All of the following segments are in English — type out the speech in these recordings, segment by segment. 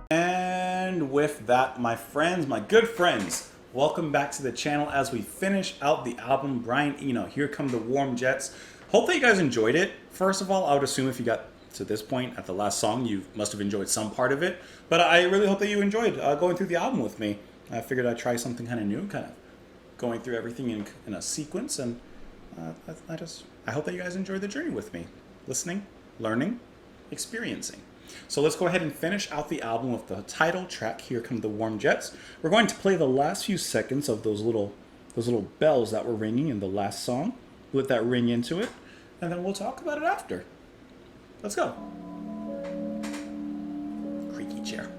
And with that, my friends, my good friends, welcome back to the channel as we finish out the album Brian Eno, Here Come the Warm Jets. Hope that you guys enjoyed it. First of all, I would assume if you got to this point at the last song, you must have enjoyed some part of it. But I really hope that you enjoyed going through the album with me. I figured I'd try something kind of new, kind of going through everything in a sequence. And I hope that you guys enjoyed the journey with me. Listening, learning, experiencing. So let's go ahead and finish out the album with the title track, Here Come the Warm Jets. We're going to play the last few seconds of those little bells that were ringing in the last song. Let that ring into it, and then we'll talk about it after. Let's go. Creaky chair.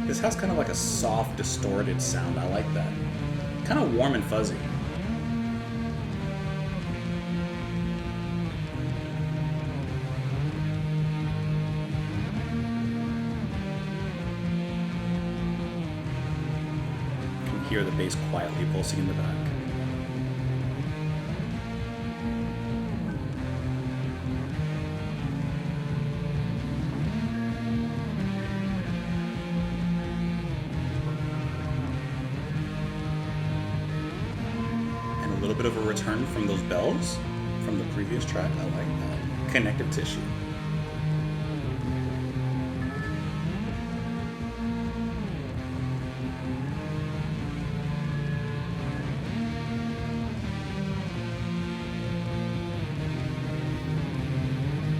This has kind of like a soft, distorted sound. I like that. Kind of warm and fuzzy. You can hear the bass quietly pulsing in the back. A little bit of a return from those bells from the previous track. I like that. Connective tissue.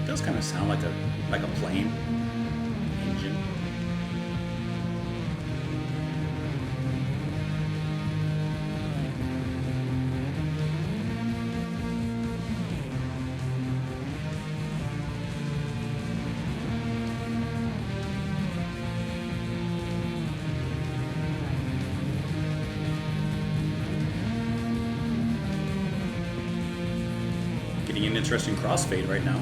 It does kind of sound like a plane engine. Getting an interesting crossfade right now.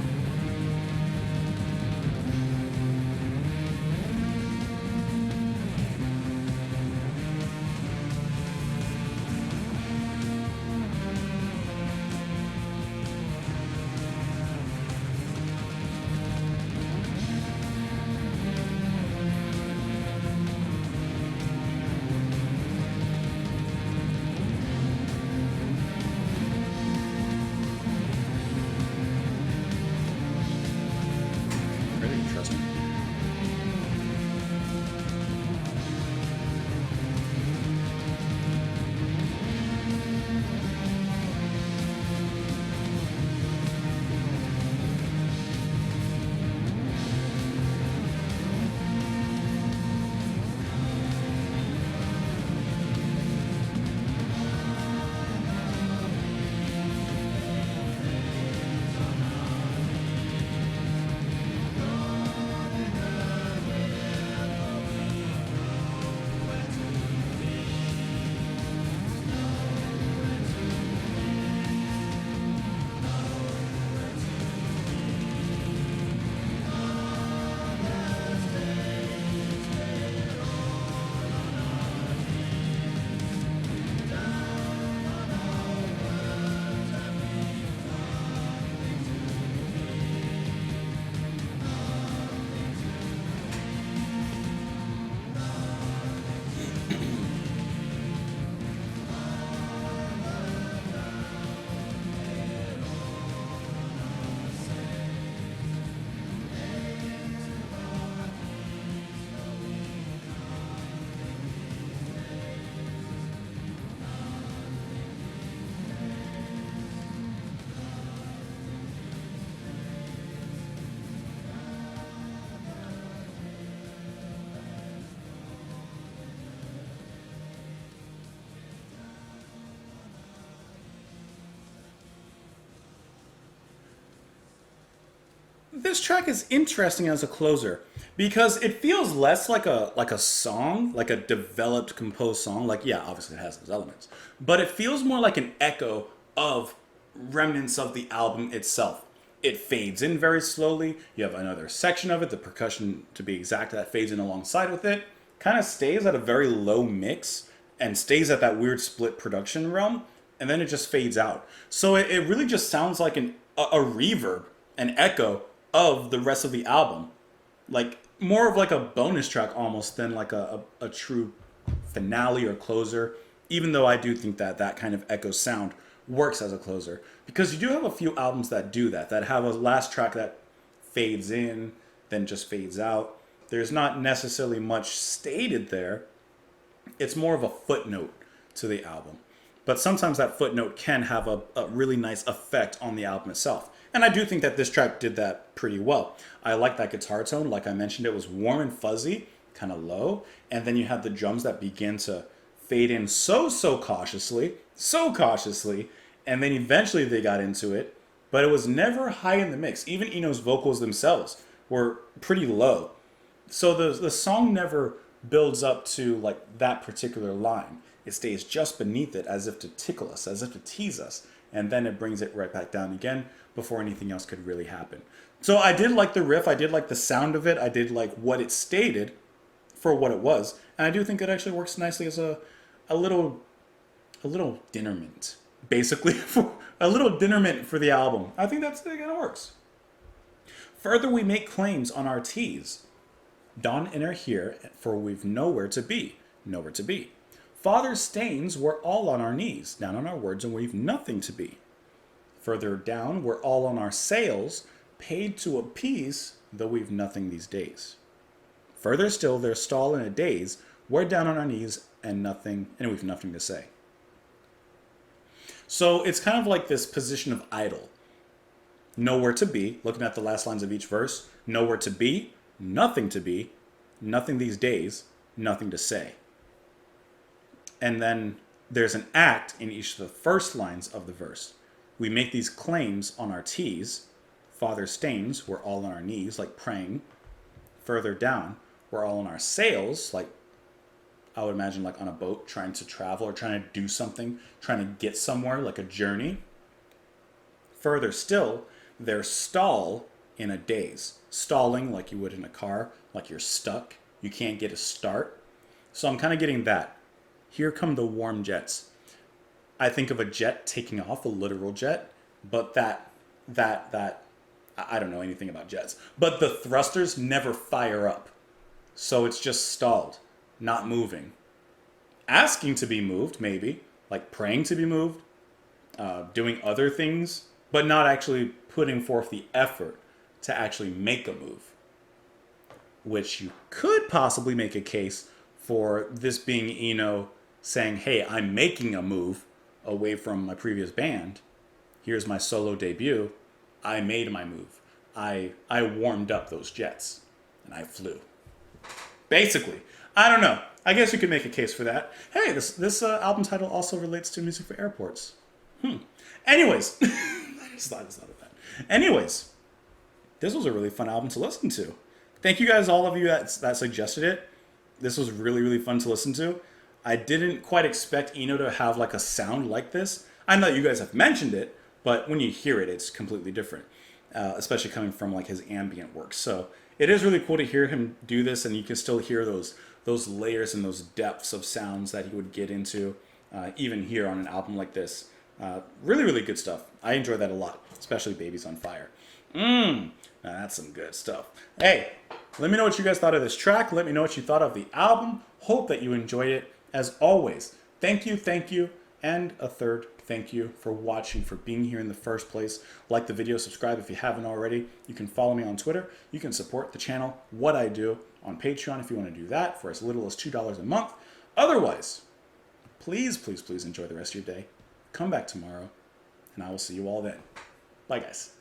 This track is interesting as a closer because it feels less like a song, like a developed, composed song. Like, yeah, obviously it has those elements, but it feels more like an echo of remnants of the album itself. It fades in very slowly. You have another section of it, the percussion to be exact, that fades in alongside with it. Kind of stays at a very low mix and stays at that weird split production realm, and then it just fades out. So it really just sounds like a reverb, an echo of the rest of the album. Like more of like a bonus track almost than like a true finale or closer, even though I do think that that kind of echo sound works as a closer, because you do have a few albums that do that have a last track that fades in then just fades out. There's not necessarily much stated there. It's more of a footnote to the album, but sometimes that footnote can have a really nice effect on the album itself, and I do think that this track did that pretty well. I like that guitar tone. Like I mentioned, it was warm and fuzzy, kind of low, and then you have the drums that begin to fade in so cautiously, and then eventually they got into it, but it was never high in the mix. Even Eno's vocals themselves were pretty low. So the song never builds up to like that particular line. It stays just beneath it as if to tickle us, as if to tease us, and then it brings it right back down again before anything else could really happen. So I did like the riff, I did like the sound of it, I did like what it stated for what it was, and I do think it actually works nicely as a little dinner mint, basically, for a little dinner mint for the album. I think that kind of works. Further, we make claims on our T's. Dawn enter here, for we've nowhere to be, nowhere to be. Father's stains, we're all on our knees, down on our words, and we've nothing to be. Further down, we're all on our sails, paid to appease, though we've nothing these days. Further still, their stall in a daze, we're down on our knees and we've nothing to say. So it's kind of like this position of idle. Nowhere to be, looking at the last lines of each verse, nowhere to be, nothing these days, nothing to say. And then there's an act in each of the first lines of the verse. We make these claims on our T's. Father stains, we're all on our knees, like praying. Further down, we're all on our sails, like I would imagine like on a boat trying to travel or trying to do something, trying to get somewhere, like a journey. Further still, they're stall in a daze. Stalling like you would in a car, like you're stuck, you can't get a start. So I'm kind of getting that. Here come the warm jets. I think of a jet taking off, a literal jet, but that I don't know anything about jets, but the thrusters never fire up. So it's just stalled, not moving. Asking to be moved, maybe, like praying to be moved, doing other things, but not actually putting forth the effort to actually make a move. Which you could possibly make a case for this being Eno saying, hey, I'm making a move away from my previous band. Here's my solo debut. I made my move. I warmed up those jets and I flew. Basically, I don't know. I guess you could make a case for that. Hey, this album title also relates to music for airports. Anyways, I just thought of that. Anyways, this was a really fun album to listen to. Thank you guys, all of you that suggested it. This was really, really fun to listen to. I didn't quite expect Eno to have like a sound like this. I know you guys have mentioned it, but when you hear it, it's completely different, especially coming from like his ambient work. So it is really cool to hear him do this, and you can still hear those layers and those depths of sounds that he would get into, even here on an album like this. Really, really good stuff. I enjoy that a lot, especially Babies on Fire. Now that's some good stuff. Hey, let me know what you guys thought of this track. Let me know what you thought of the album. Hope that you enjoyed it. As always, thank you, and a third thank you for watching, for being here in the first place. Like the video, subscribe if you haven't already. You can follow me on Twitter. You can support the channel, what I do, on Patreon if you want to do that for as little as $2 a month. Otherwise, please, please, please enjoy the rest of your day. Come back tomorrow, and I will see you all then. Bye, guys.